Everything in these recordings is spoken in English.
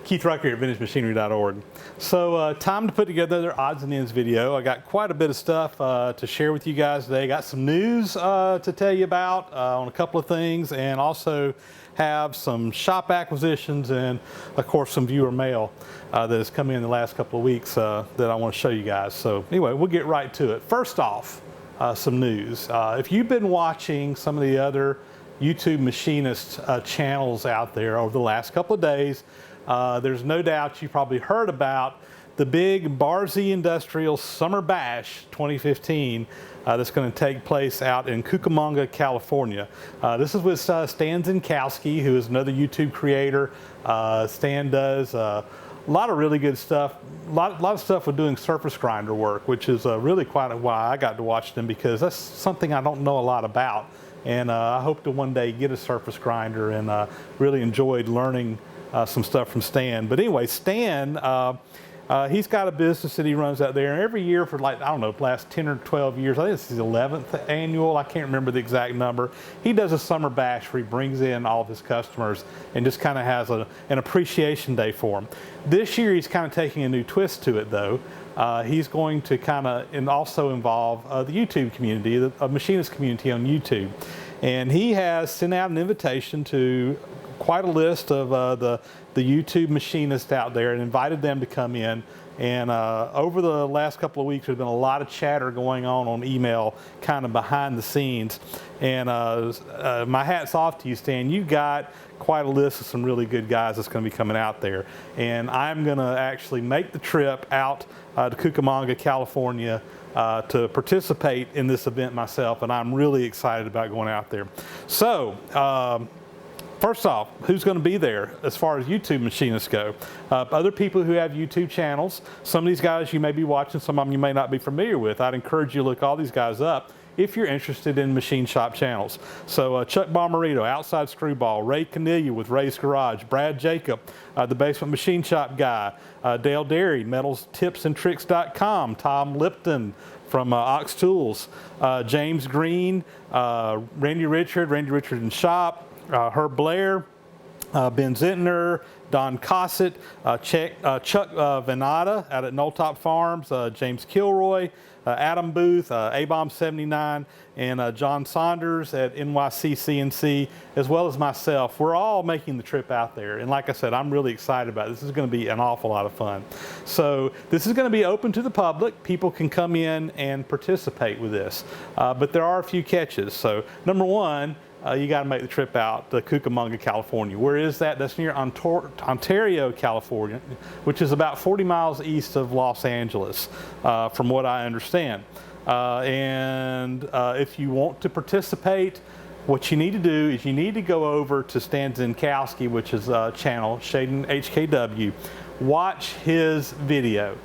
Keith Trecker here at VintageMachinery.org. So time to put together their odds and ends video. I got quite a bit of stuff to share with you guys today. Got some news to tell you about on a couple of things, and also have some shop acquisitions and of course some viewer mail that has come in the last couple of weeks that I want to show you guys. So anyway, we'll get right to it. First off, some news. If you've been watching some of the other YouTube machinist channels out there over the last couple of days, there's no doubt you probably heard about the big Barzy Industrial Summer Bash 2015 that's going to take place out in Cucamonga, California. This is with Stan Zinkowski, who is another YouTube creator. Stan does a lot of really good stuff, a lot of stuff with doing surface grinder work, which is really quite why I got to watch them, because that's something I don't know a lot about. And I hope to one day get a surface grinder, and really enjoyed learning some stuff from Stan. But anyway, Stan, he's got a business that he runs out there, and every year for, like, I don't know, the last 10 or 12 years, I think it's his 11th annual, I can't remember the exact number, he does a summer bash where he brings in all of his customers and just kind of has an appreciation day for them. This year he's kind of taking a new twist to it, though. He's going to kind of also involve the YouTube community, the machinist community on YouTube. And he has sent out an invitation to quite a list of the YouTube machinists out there and invited them to come in. And over the last couple of weeks, there's been a lot of chatter going on email, kind of behind the scenes. And my hat's off to you, Stan. You've got quite a list of some really good guys that's going to be coming out there. And I'm going to actually make the trip out to Cucamonga, California, to participate in this event myself. And I'm really excited about going out there. So, first off, who's going to be there as far as YouTube machinists go? Other people who have YouTube channels. Some of these guys you may be watching, some of them you may not be familiar with. I'd encourage you to look all these guys up if you're interested in machine shop channels. So Chuck Bomarito, Outside Screwball, Ray Caniglia with Ray's Garage, Brad Jacob, the Basement Machine Shop guy, Dale Derry, metalstipsandtricks.com, Tom Lipton from Ox Tools, James Green, Randy Richard and Shop, Herb Blair, Ben Zentner, Don Cossett, Chuck Venata out at Knolltop Farms, James Kilroy, Adam Booth, A-Bomb79, and John Saunders at NYC CNC, as well as myself. We're all making the trip out there. And like I said, I'm really excited about it. This is going to be an awful lot of fun. So this is going to be open to the public. People can come in and participate with this. But there are a few catches. So number one, you got to make the trip out to Cucamonga, California. Where is that? That's near Ontario, California, which is about 40 miles east of Los Angeles, from what I understand. And if you want to participate, what you need to do is you need to go over to Stan Zinkowski, which is channel, Shadon HKW, watch his video.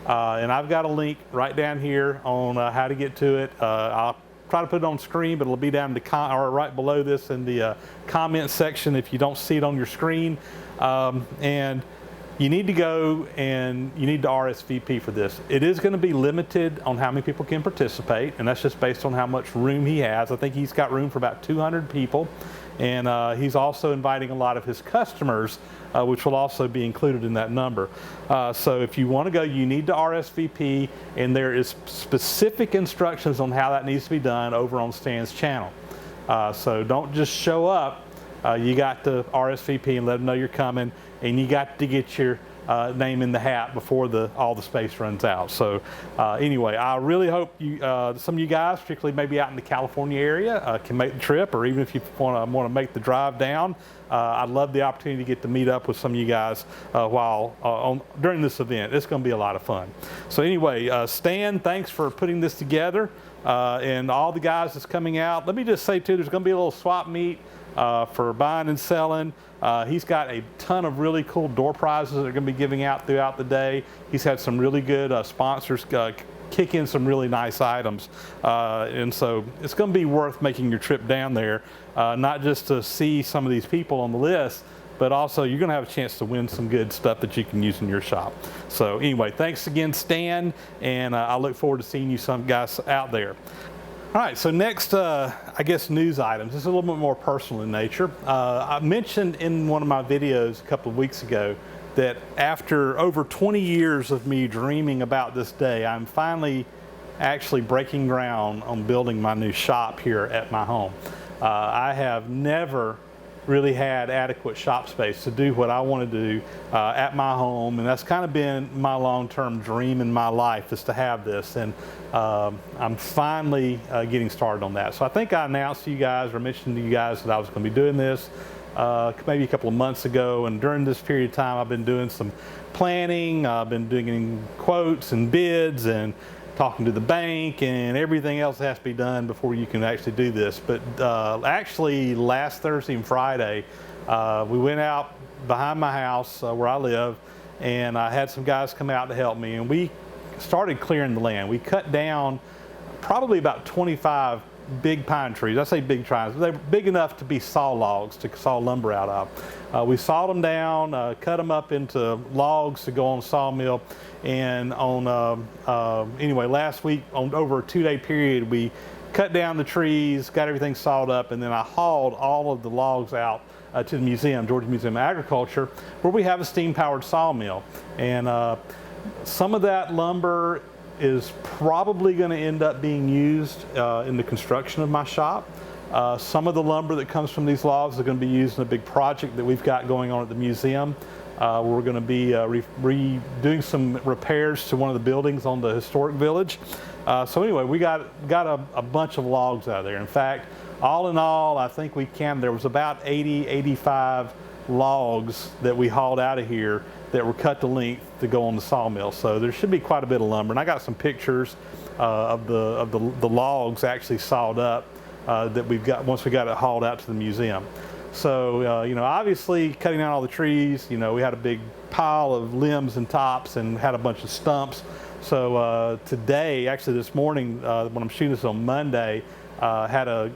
And I've got a link right down here on how to get to it. I'll try to put it on screen, but it'll be down or right below this in the comment section if you don't see it on your screen. And you need to go and you need to RSVP for this. It is going to be limited on how many people can participate, and that's just based on how much room he has. I think he's got room for about 200 people. And he's also inviting a lot of his customers, which will also be included in that number. So if you want to go, you need to RSVP, and there is specific instructions on how that needs to be done over on Stan's channel. So don't just show up. You got to RSVP and let them know you're coming, and you got to get your name in the hat before all the space runs out. So anyway, I really hope you, some of you guys, particularly maybe out in the California area, can make the trip, or even if you want to make the drive down. I'd love the opportunity to get to meet up with some of you guys during this event. It's going to be a lot of fun. So anyway, Stan, thanks for putting this together, and all the guys that's coming out. Let me just say too, there's going to be a little swap meet for buying and selling. He's got a ton of really cool door prizes that are going to be giving out throughout the day. He's had some really good sponsors kick in some really nice items. And so it's going to be worth making your trip down there, not just to see some of these people on the list, but also you're going to have a chance to win some good stuff that you can use in your shop. So anyway, thanks again, Stan, and I look forward to seeing you some guys out there. All right, so next, I guess, news items. This is a little bit more personal in nature. I mentioned in one of my videos a couple of weeks ago that after over 20 years of me dreaming about this day, I'm finally actually breaking ground on building my new shop here at my home. I have never really had adequate shop space to do what I want to do at my home, and that's kind of been my long-term dream in my life, is to have this, and I'm finally getting started on that. So I think I announced to you guys, or mentioned to you guys, that I was going to be doing this maybe a couple of months ago, and during this period of time I've been doing some planning, I've been doing quotes and bids and talking to the bank and everything else that has to be done before you can actually do this. But actually last Thursday and Friday, we went out behind my house where I live, and I had some guys come out to help me, and we started clearing the land. We cut down probably about 25 big pine trees. I say big trees, they're big enough to be saw logs, to saw lumber out of. We sawed them down, cut them up into logs to go on the sawmill, and on anyway, last week, on over a 2-day period, we cut down the trees, got everything sawed up, and then I hauled all of the logs out to the museum, Georgia Museum of Agriculture, where we have a steam-powered sawmill. And some of that lumber is probably going to end up being used in the construction of my shop. Some of the lumber that comes from these logs are going to be used in a big project that we've got going on at the museum. We're going to be doing some repairs to one of the buildings on the historic village. So anyway, we got a bunch of logs out of there. In fact, all in all, I think there was about 85 logs that we hauled out of here that were cut to length to go on the sawmill. So there should be quite a bit of lumber, and I got some pictures of the logs actually sawed up that we've got once we got it hauled out to the museum. So you know, obviously cutting down all the trees, you know, we had a big pile of limbs and tops and had a bunch of stumps. So today, actually this morning, when I'm shooting this on Monday, had a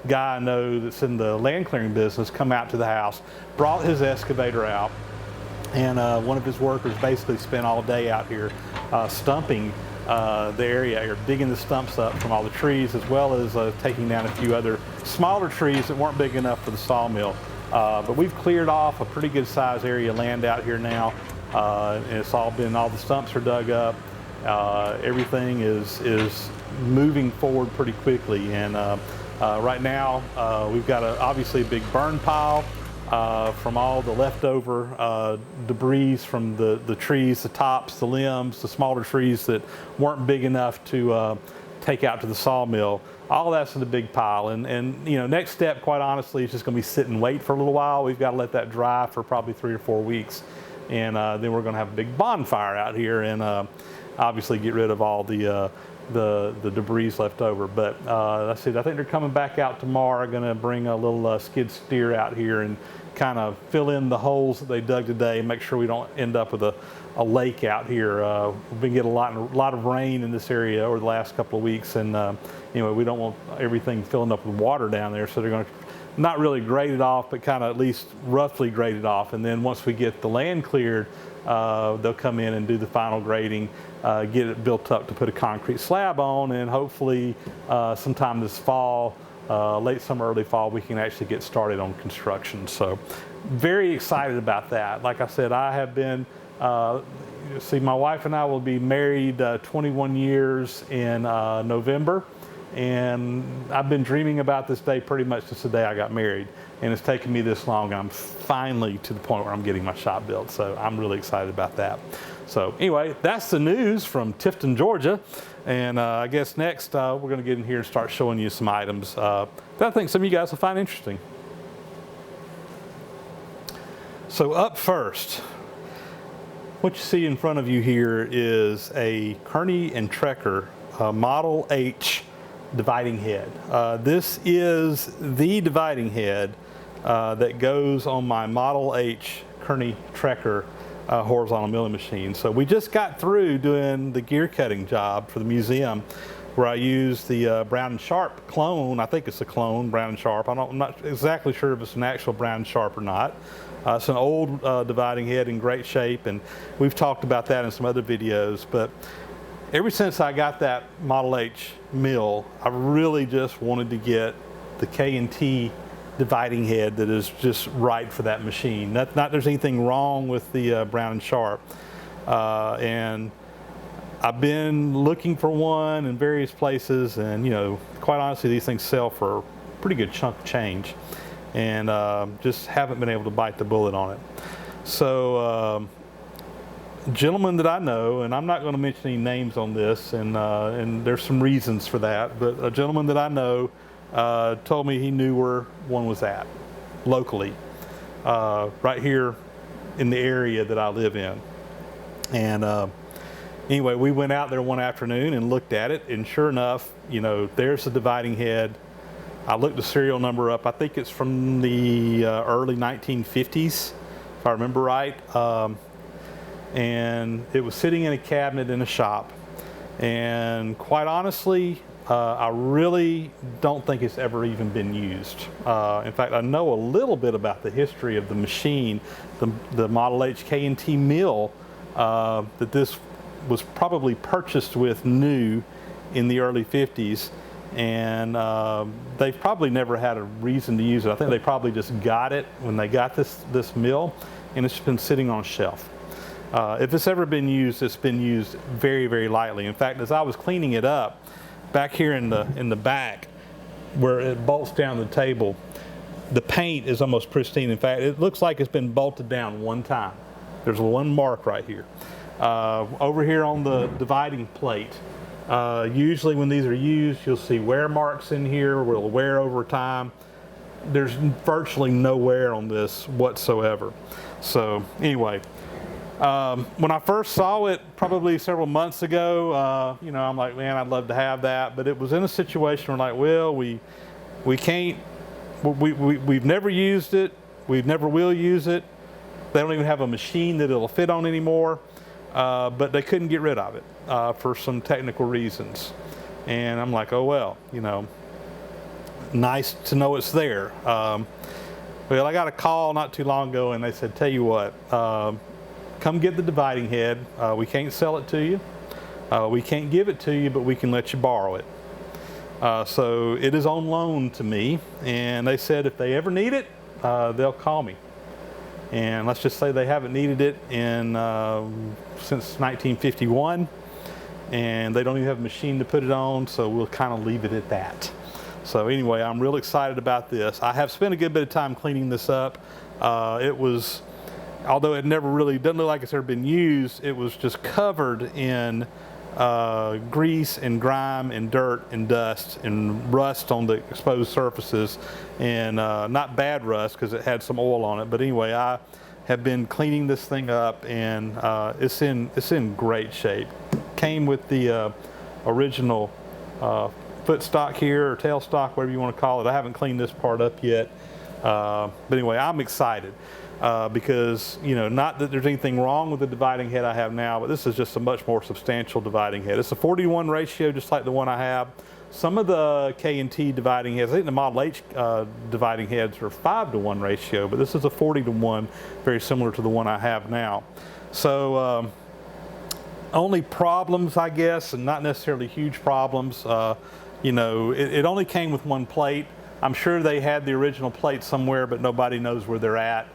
guy I know that's in the land clearing business come out to the house, brought his excavator out, and one of his workers basically spent all day out here stumping the area, or digging the stumps up from all the trees, as well as taking down a few other smaller trees that weren't big enough for the sawmill. But we've cleared off a pretty good size area of land out here now, and it's all the stumps are dug up. Everything is moving forward pretty quickly, and right now we've got obviously a big burn pile from all the leftover debris from the trees, the tops, the limbs, the smaller trees that weren't big enough to take out to the sawmill. All of that's in a big pile, and you know, next step, quite honestly, is just going to be sit and wait for a little while. We've got to let that dry for probably 3 or 4 weeks, and then we're going to have a big bonfire out here, and obviously get rid of all the debris left over. But let's see, I think they're coming back out tomorrow, going to bring a little skid steer out here and kind of fill in the holes that they dug today and make sure we don't end up with a lake out here. We've been getting a lot of rain in this area over the last couple of weeks, and anyway, we don't want everything filling up with water down there, so they're going to not really grade it off, but kind of at least roughly grade it off. And then once we get the land cleared, they'll come in and do the final grading, get it built up to put a concrete slab on, and hopefully sometime this fall, late summer, early fall, we can actually get started on construction. So very excited about that. Like I said, I have been, my wife and I will be married 21 years in November. And I've been dreaming about this day pretty much since the day I got married. And it's taken me this long, and I'm finally to the point where I'm getting my shop built. So I'm really excited about that. So anyway, that's the news from Tifton, Georgia. And I guess next we're going to get in here and start showing you some items that I think some of you guys will find interesting. So up first, what you see in front of you here is a Kearney and Trecker Model H dividing head. This is the dividing head that goes on my Model H Kearney Trecker horizontal milling machine. So we just got through doing the gear cutting job for the museum, where I used the Brown & Sharp clone. I think it's a clone, Brown & Sharp. I'm not exactly sure if it's an actual Brown & Sharp or not. It's an old dividing head in great shape, and we've talked about that in some other videos. But ever since I got that Model H mill, I really just wanted to get the K&T dividing head that is just right for that machine. Not there's anything wrong with the Brown and Sharp. And I've been looking for one in various places, and quite honestly, these things sell for a pretty good chunk of change, and just haven't been able to bite the bullet on it. So a gentleman that I know, and I'm not going to mention any names on this, and there's some reasons for that, but a gentleman that I know told me he knew where one was at locally, right here in the area that I live in. And anyway, we went out there one afternoon and looked at it, and sure enough, there's the dividing head. I looked the serial number up. I think it's from the early 1950s, if I remember right. And it was sitting in a cabinet in a shop. And quite honestly, I really don't think it's ever even been used. In fact, I know a little bit about the history of the machine, the Model H K&T mill, that this was probably purchased with new in the early 50s, and they've probably never had a reason to use it. I think they probably just got it when they got this mill, and it's been sitting on a shelf. If it's ever been used, it's been used very, very lightly. In fact, as I was cleaning it up, back here in the back, where it bolts down the table, the paint is almost pristine. In fact, it looks like it's been bolted down one time. There's one mark right here. Over here on the dividing plate, usually when these are used, you'll see wear marks in here where it'll wear over time. There's virtually no wear on this whatsoever. So anyway, when I first saw it probably several months ago, I'm like, man, I'd love to have that. But it was in a situation where, like, well, we can't, we've never used it, we never will use it. They don't even have a machine that it'll fit on anymore, but they couldn't get rid of it for some technical reasons. And I'm like, oh well, nice to know it's there. Well, I got a call not too long ago, and they said, tell you what, come get the dividing head. We can't sell it to you. We can't give it to you, but we can let you borrow it. So it is on loan to me, and they said if they ever need it, they'll call me. And let's just say they haven't needed it since 1951, and they don't even have a machine to put it on, so we'll kind of leave it at that. So anyway, I'm real excited about this. I have spent a good bit of time cleaning this up. It was, although it never really, doesn't look like it's ever been used, it was just covered in grease and grime and dirt and dust and rust on the exposed surfaces, and not bad rust because it had some oil on it. But anyway, I have been cleaning this thing up, and it's in great shape. Came with the original foot stock here, or tail stock, whatever you want to call it. I haven't cleaned this part up yet, but anyway, I'm excited. Because, not that there's anything wrong with the dividing head I have now, but this is just a much more substantial dividing head. It's a 40-to-1 ratio, just like the one I have. Some of the K&T dividing heads, I think the Model H dividing heads are 5-to-1 ratio, but this is a 40-to-1, very similar to the one I have now. So only problems, I guess, and not necessarily huge problems. It only came with one plate. I'm sure they had the original plate somewhere, but nobody knows where they're at.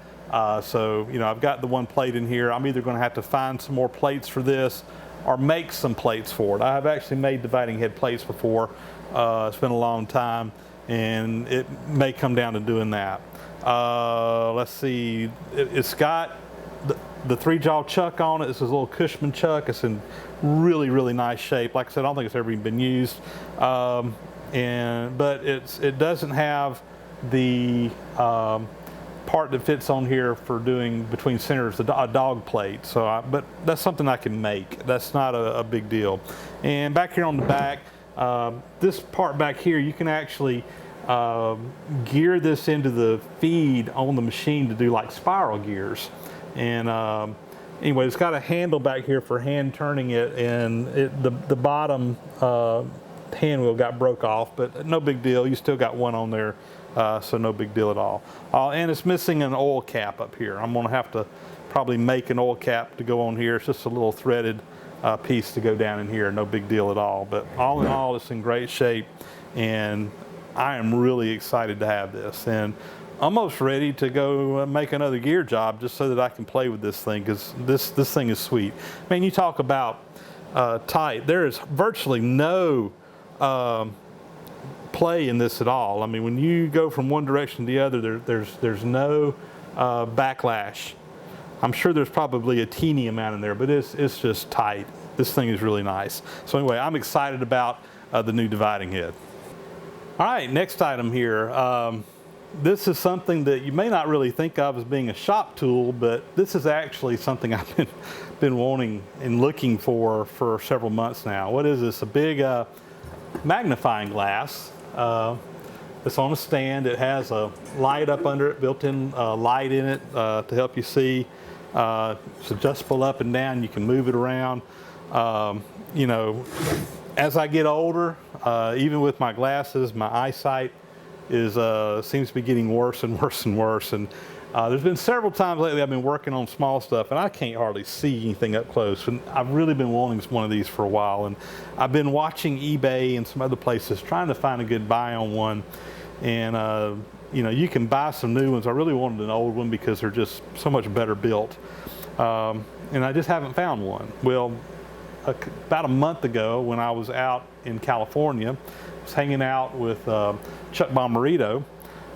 So I've got the one plate in here. I'm either going to have to find some more plates for this or make some plates for it. I have actually made dividing head plates before. It's been a long time, and it may come down to doing that. Let's see, it's got the 3-jaw chuck on it. This is a little Cushman chuck. It's in really, really nice shape. Like I said, I don't think it's ever even been used. But it doesn't have the part that fits on here for doing between centers, a dog plate. So, but that's something I can make. That's not a big deal. And back here on the back, this part back here, you can actually gear this into the feed on the machine to do like spiral gears. And anyway, it's got a handle back here for hand turning it, and the bottom hand wheel got broke off, but no big deal. You still got one on there. So no big deal at all. And it's missing an oil cap up here. I'm going to have to probably make an oil cap to go on here. It's just a little threaded piece to go down in here. No big deal at all. But all in all, it's in great shape. And I am really excited to have this, and almost ready to go make another gear job just so that I can play with this thing, because this thing is sweet. Man, you talk about tight. There is virtually no play in this at all. I mean, when you go from one direction to the other, there's no backlash. I'm sure there's probably a teeny amount in there, but it's just tight. This thing is really nice. So anyway, I'm excited about the new dividing head. All right, next item here. This is something that you may not really think of as being a shop tool, but this is actually something I've been wanting and looking for several months now. What is this? A big magnifying glass. It's on a stand. It has a light up under it, built-in light in it to help you see. It's adjustable up and down. You can move it around. You know, as I get older, even with my glasses, my eyesight seems to be getting worse and worse and worse. And there's been several times lately I've been working on small stuff and I can't hardly see anything up close. And I've really been wanting one of these for a while. And I've been watching eBay and some other places trying to find a good buy on one. And you know, you can buy some new ones. I really wanted an old one because they're just so much better built. And I just haven't found one. Well, about a month ago when I was out in California, I was hanging out with Chuck Bommarito.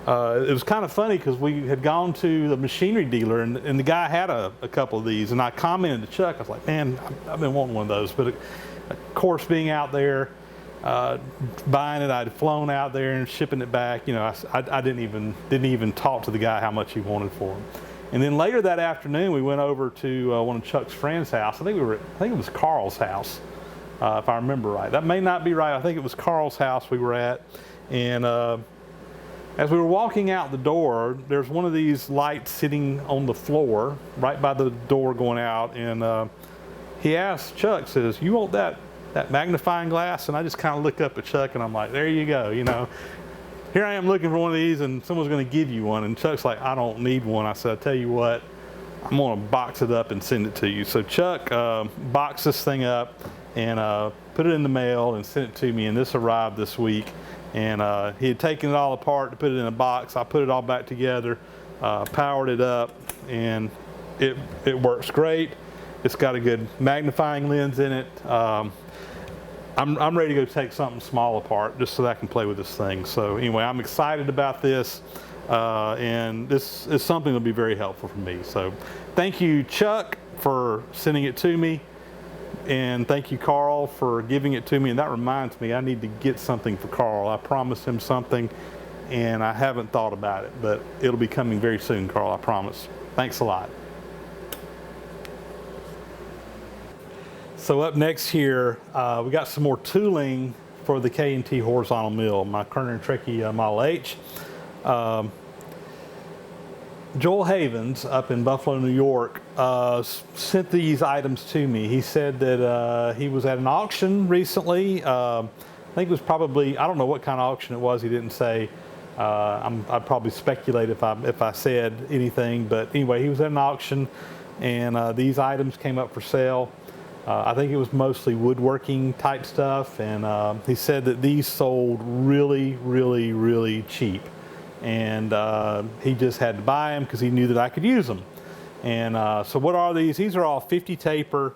It was kind of funny because we had gone to the machinery dealer and the guy had a couple of these, and I commented to Chuck, I was like, man, I've been wanting one of those. But of course, being out there, buying it, I'd flown out there and shipping it back. You know, I didn't even talk to the guy how much he wanted for them. And then later that afternoon, we went over to one of Chuck's friends' house. I think it was Carl's house, if I remember right. That may not be right. I think it was Carl's house we were at. And as we were walking out the door, there's one of these lights sitting on the floor right by the door going out. And he asked Chuck, says, "You want that magnifying glass?" And I just kind of looked up at Chuck and I'm like, there you go, you know. Here I am looking for one of these and someone's going to give you one. And Chuck's like, I don't need one. I said, I'll tell you what, I'm going to box it up and send it to you. So Chuck boxed this thing up and put it in the mail and sent it to me. And this arrived this week. And he had taken it all apart to put it in a box. I put it all back together, powered it up, and it works great. It's got a good magnifying lens in it. I'm ready to go take something small apart just so that I can play with this thing. So anyway, I'm excited about this, and this is something that'll be very helpful for me. So thank you, Chuck, for sending it to me, and thank you, Carl, for giving it to me. And that reminds me, I need to get something for Carl. I promised him something, and I haven't thought about it, but it'll be coming very soon, Carl, I promise. Thanks a lot. So up next here, we got some more tooling for the K&T horizontal mill, my Kearney Trecker Model H. Joel Havens up in Buffalo, New York, sent these items to me. He said that he was at an auction recently. I think it was probably, I don't know what kind of auction it was, he didn't say. I'd probably speculate if I said anything, but anyway, he was at an auction and these items came up for sale. I think it was mostly woodworking type stuff, and he said that these sold really, really, really cheap. And he just had to buy them because he knew that I could use them. And so what are these? These are all 50 taper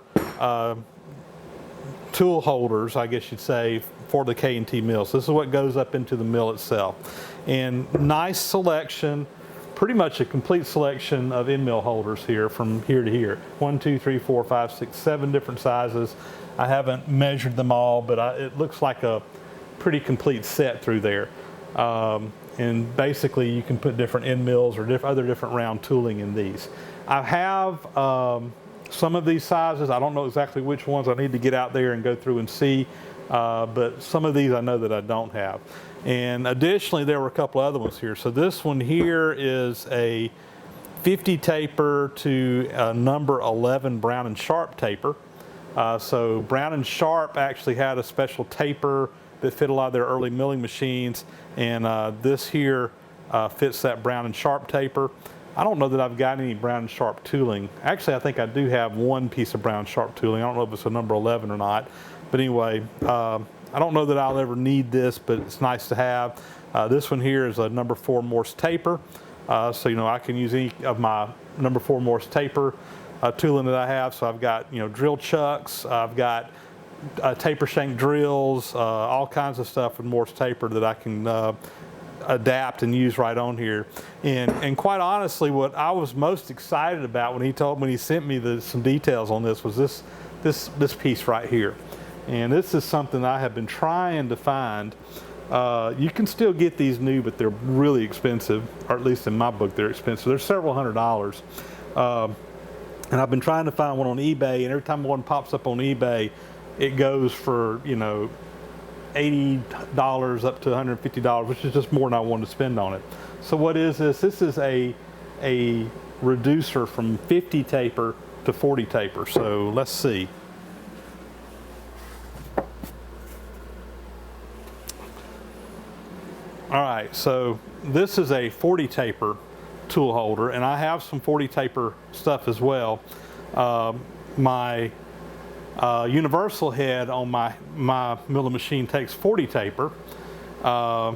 tool holders, I guess you'd say, for the K&T mill. So this is what goes up into the mill itself. And nice selection. Pretty much a complete selection of end mill holders here from here to here. 1, 2, 3, 4, 5, 6, 7 different sizes. I haven't measured them all, but it looks like a pretty complete set through there. And basically you can put different end mills or other different round tooling in these. I have some of these sizes. I don't know exactly which ones. I need to get out there and go through and see. But some of these I know that I don't have. And additionally, there were a couple other ones here. So this one here is a 50 taper to number 11 Brown and Sharp taper. So Brown and Sharp actually had a special taper that fit a lot of their early milling machines, and this here fits that Brown and Sharp taper. I don't know that I've got any Brown and Sharp tooling. Actually, I think I do have one piece of Brown and Sharp tooling. I don't know if it's a number 11 or not. But anyway, I don't know that I'll ever need this, but it's nice to have. This one here is a number 4 Morse taper. So, you know, I can use any of my number 4 Morse taper tooling that I have. So I've got, you know, drill chucks, I've got taper shank drills, all kinds of stuff with Morse taper that I can adapt and use right on here. And quite honestly, what I was most excited about when he sent me some details on this was this piece right here. And this is something I have been trying to find. You can still get these new, but they're really expensive, or at least in my book they're expensive. They're several $100s. And I've been trying to find one on eBay, and every time one pops up on eBay, it goes for, you know, $80 up to $150, which is just more than I wanted to spend on it. So what is this? This is a reducer from 50 taper to 40 taper. So let's see. All right, so this is a 40 taper tool holder, and I have some 40 taper stuff as well. My universal head on my milling machine takes 40 taper. I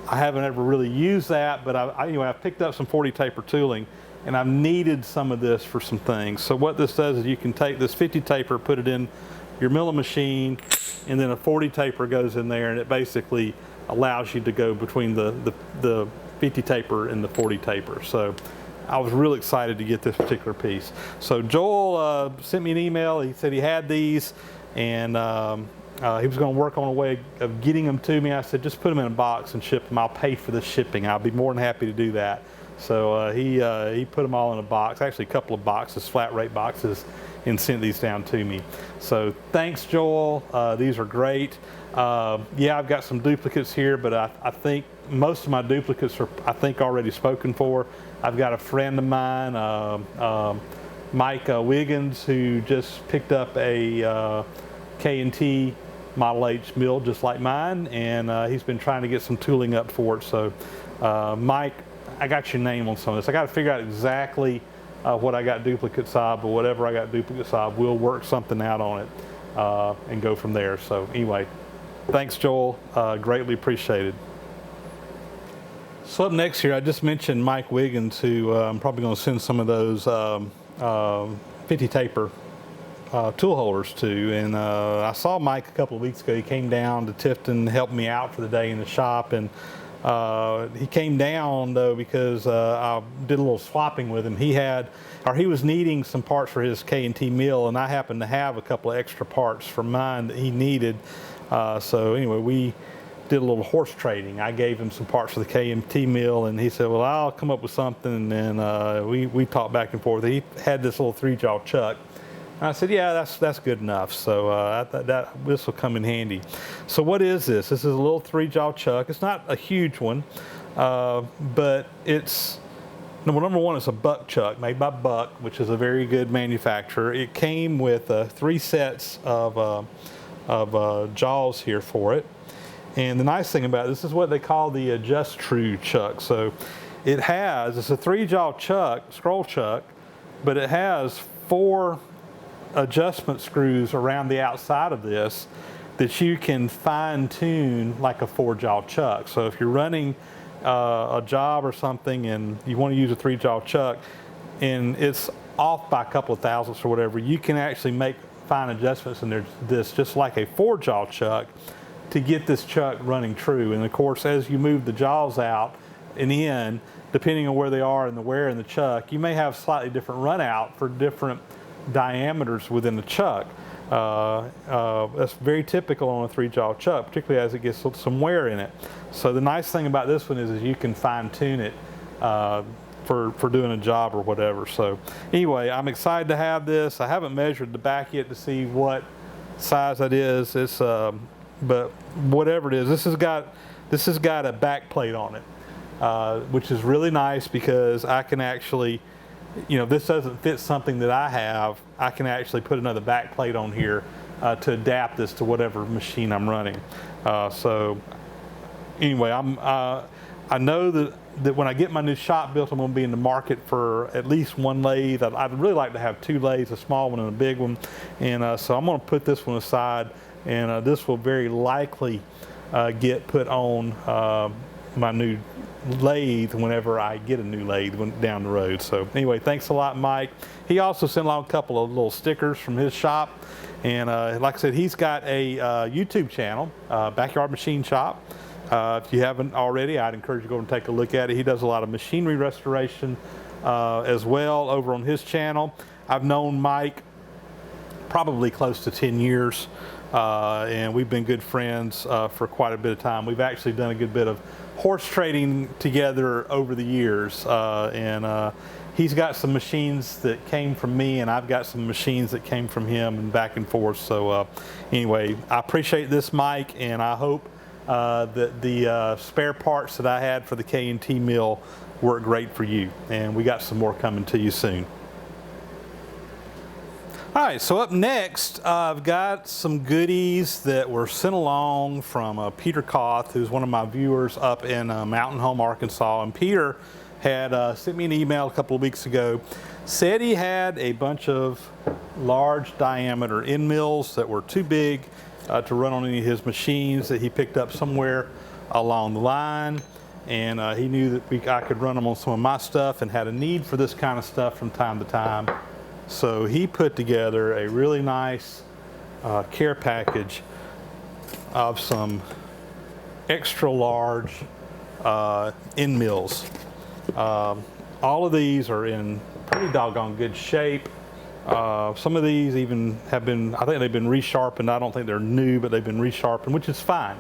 haven't ever really used that, but anyway, I've picked up some 40 taper tooling, and I've needed some of this for some things. So what this does is you can take this 50 taper, put it in your milling machine, and then a 40 taper goes in there, and it basically allows you to go between the 50 taper and the 40 taper. So I was really excited to get this particular piece. So Joel sent me an email. He said he had these, and he was going to work on a way of getting them to me. I said, just put them in a box and ship them. I'll pay for the shipping. I'll be more than happy to do that. So he put them all in a box, actually a couple of boxes, flat rate boxes, and sent these down to me. So thanks, Joel. These are great. Yeah, I've got some duplicates here, but I think most of my duplicates are, I think, already spoken for. I've got a friend of mine, Mike Wiggins, who just picked up a K&T Model H mill just like mine, and he's been trying to get some tooling up for it. So Mike, I got your name on some of this. I got to figure out exactly what I got duplicates of, but whatever I got duplicates of, we'll work something out on it and go from there. So anyway, thanks, Joel. Greatly appreciated. So up next here, I just mentioned Mike Wiggins, who I'm probably going to send some of those 50 taper tool holders to. And I saw Mike a couple of weeks ago. He came down to Tifton, helped me out for the day in the shop, and he came down though because I did a little swapping with him. He was needing some parts for his K&T mill, and I happened to have a couple of extra parts for mine that he needed. So anyway, we did a little horse trading. I gave him some parts for the K&T mill, and he said, well, I'll come up with something, and we talked back and forth. He had this little 3-jaw chuck. And I said, yeah, that's good enough. So this will come in handy. So what is this? This is a little 3-jaw chuck. It's not a huge one, but it's, number one, it's a Buck chuck made by Buck, which is a very good manufacturer. It came with 3 sets of jaws here for it. And the nice thing about this is what they call the Just True chuck. So it's a 3-jaw chuck, scroll chuck, but it has 4 adjustment screws around the outside of this that you can fine tune like a 4-jaw chuck. So if you're running a job or something and you want to use a 3-jaw chuck and it's off by a couple of thousandths or whatever, you can actually make fine adjustments in this just like a 4-jaw chuck to get this chuck running true. And of course, as you move the jaws out and in, depending on where they are and the wear in the chuck, you may have slightly different run out for different diameters within the chuck. That's very typical on a 3-jaw chuck, particularly as it gets some wear in it. So the nice thing about this one is you can fine tune it for doing a job or whatever. So anyway, I'm excited to have this. I haven't measured the back yet to see what size that is. It's but whatever it is, this has got a back plate on it, which is really nice because I can actually, you know, if this doesn't fit something that I have, I can actually put another back plate on here to adapt this to whatever machine I'm running. So anyway, I know that when I get my new shop built, I'm going to be in the market for at least 1 lathe. I'd really like to have 2 lathes, a small one and a big one. And so I'm going to put this one aside and this will very likely get put on my new lathe whenever I get a new lathe down the road. So anyway, thanks a lot, Mike. He also sent along a couple of little stickers from his shop, and like I said, he's got a YouTube channel, Backyard Machine Shop. If you haven't already, I'd encourage you to go and take a look at it. He does a lot of machinery restoration as well over on his channel. I've known Mike probably close to 10 years, and we've been good friends for quite a bit of time. We've actually done a good bit of horse trading together over the years, and he's got some machines that came from me, and I've got some machines that came from him, and back and forth. So anyway, I appreciate this, Mike, and I hope that the spare parts that I had for the K&T mill work great for you, and we got some more coming to you soon. All right, so up next, I've got some goodies that were sent along from Peter Koth, who's one of my viewers up in Mountain Home, Arkansas. And Peter had sent me an email a couple of weeks ago, said he had a bunch of large diameter end mills that were too big to run on any of his machines that he picked up somewhere along the line. And he knew that I could run them on some of my stuff and had a need for this kind of stuff from time to time. So he put together a really nice care package of some extra large end mills. All of these are in pretty doggone good shape. Some of these even have been, I think they've been resharpened. I don't think they're new, but they've been resharpened, which is fine.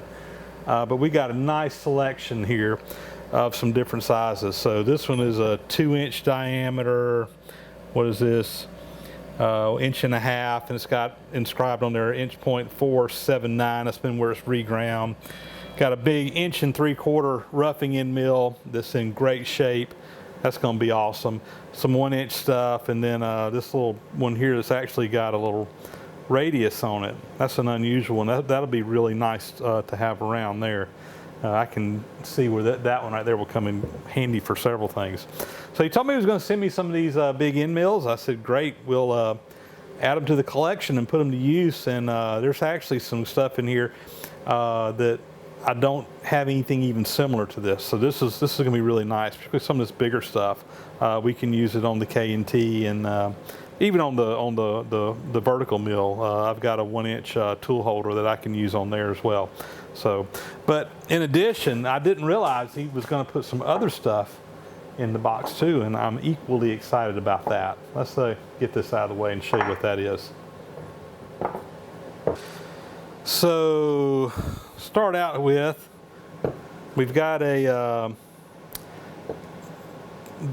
But we got a nice selection here of some different sizes. So this one is a 2-inch diameter. What is this? 1.5 inches, and it's got inscribed on there 1.479. That's been where it's reground. Got a big 1.75 inch roughing end mill that's in great shape. That's going to be awesome. Some 1-inch stuff, and then this little one here that's actually got a little radius on it. That's an unusual one. That'll be really nice to have around there. I can see where that one right there will come in handy for several things. So he told me he was going to send me some of these big end mills. I said, great, we'll add them to the collection and put them to use. And there's actually some stuff in here that I don't have anything even similar to this. So this is going to be really nice, particularly some of this bigger stuff. We can use it on the K&T and even on the vertical mill. I've got a 1-inch tool holder that I can use on there as well. So, but in addition, I didn't realize he was going to put some other stuff in the box too, and I'm equally excited about that. Let's get this out of the way and show you what that is. So, start out with, we've got a,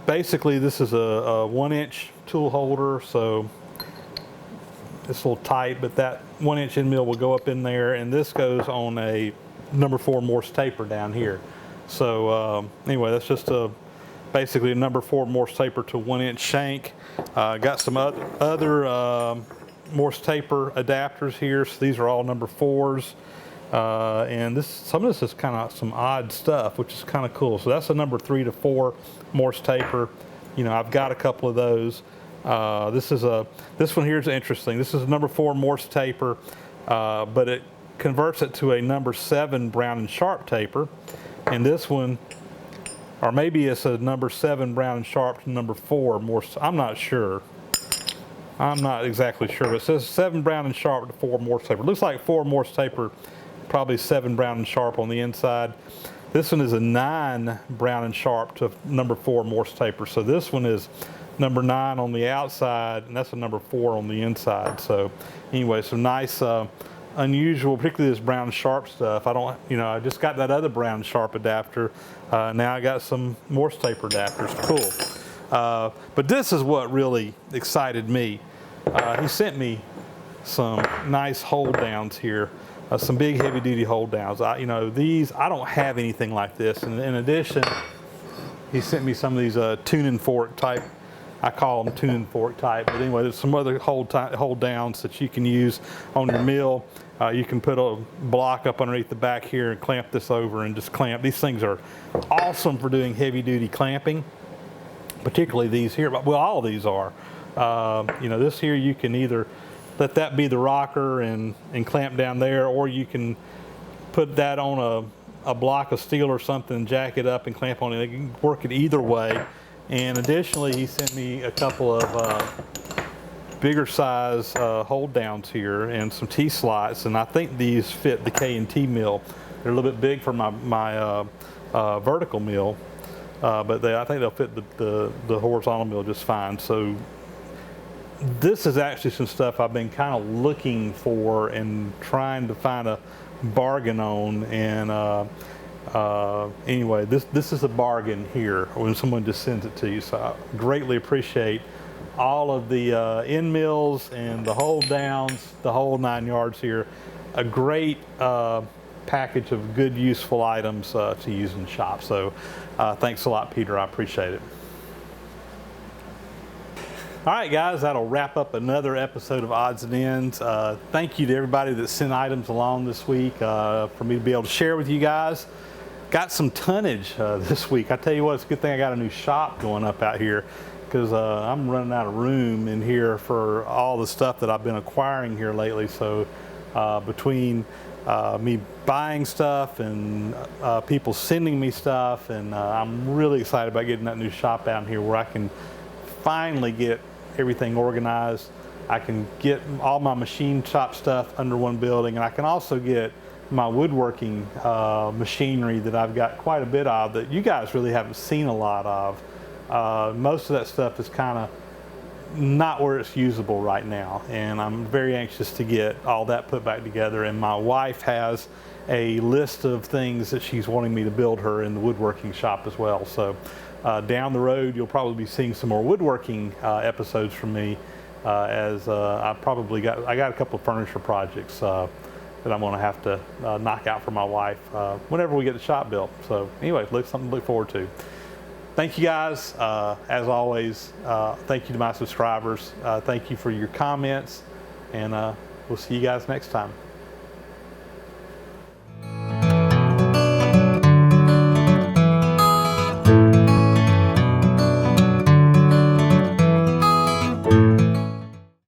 basically this is a 1-inch tool holder, so it's a little tight, but that 1-inch end mill will go up in there, and this goes on a number 4 Morse taper down here. So anyway, that's just basically a number 4 Morse taper to 1-inch shank. Got some other Morse taper adapters here. So these are all number 4s. And some of this is kind of some odd stuff, which is kind of cool. So that's a number 3 to 4 Morse taper. You know, I've got a couple of those. This one here is interesting. This is a number 4 Morse taper, but it converts it to a number 7 Brown and Sharp taper. And this one, or maybe it's a number 7 Brown and Sharp to number 4 Morse. I'm not sure. I'm not exactly sure, but it says 7 Brown and Sharp to 4 Morse taper. It looks like 4 Morse taper, probably 7 Brown and Sharp on the inside. This one is a 9 Brown and Sharp to number 4 Morse taper. So this one is number 9 on the outside, and that's a number 4 on the inside. So anyway, some nice, unusual, particularly this Brown and Sharp stuff. I just got that other Brown and Sharp adapter. Now I got some Morse taper adapters. Cool. But this is what really excited me. He sent me some nice hold downs here. Some big heavy duty hold downs. These, I don't have anything like this. And in addition, he sent me some of these tuning fork type. I call them tuning fork type. But anyway, there's some other hold downs that you can use on your mill. You can put a block up underneath the back here and clamp this over and just clamp. These things are awesome for doing heavy duty clamping, particularly these here. Well, all of these are. This here you can either let that be the rocker and clamp down there, or you can put that on a block of steel or something, jack it up and clamp on it. You can work it either way. And additionally, he sent me a couple of bigger size hold downs here and some T-slots, and I think these fit the K&T mill. They're a little bit big for my vertical mill, but I think they'll fit the horizontal mill just fine. So this is actually some stuff I've been kind of looking for and trying to find a bargain on, and anyway, this is a bargain here when someone just sends it to you. So I greatly appreciate all of the end mills and the hold downs, the whole 9 yards here. A great package of good, useful items to use in the shop. So thanks a lot, Peter. I appreciate it. All right, guys, that'll wrap up another episode of Odds and Ends. Thank you to everybody that sent items along this week for me to be able to share with you guys. Got some tonnage this week. I tell you what, it's a good thing I got a new shop going up out here, because I'm running out of room in here for all the stuff that I've been acquiring here lately. So between me buying stuff and people sending me stuff, and I'm really excited about getting that new shop down here where I can finally get everything organized. I can get all my machine shop stuff under one building, and I can also get my woodworking machinery that I've got quite a bit of that you guys really haven't seen a lot of. Most of that stuff is kind of not where it's usable right now, and I'm very anxious to get all that put back together. And my wife has a list of things that she's wanting me to build her in the woodworking shop as well. So down the road, you'll probably be seeing some more woodworking episodes from me, as I got a couple of furniture projects that I'm going to have to knock out for my wife whenever we get the shop built. So anyway, something to look forward to. Thank you guys. As always, thank you to my subscribers. Thank you for your comments, and we'll see you guys next time.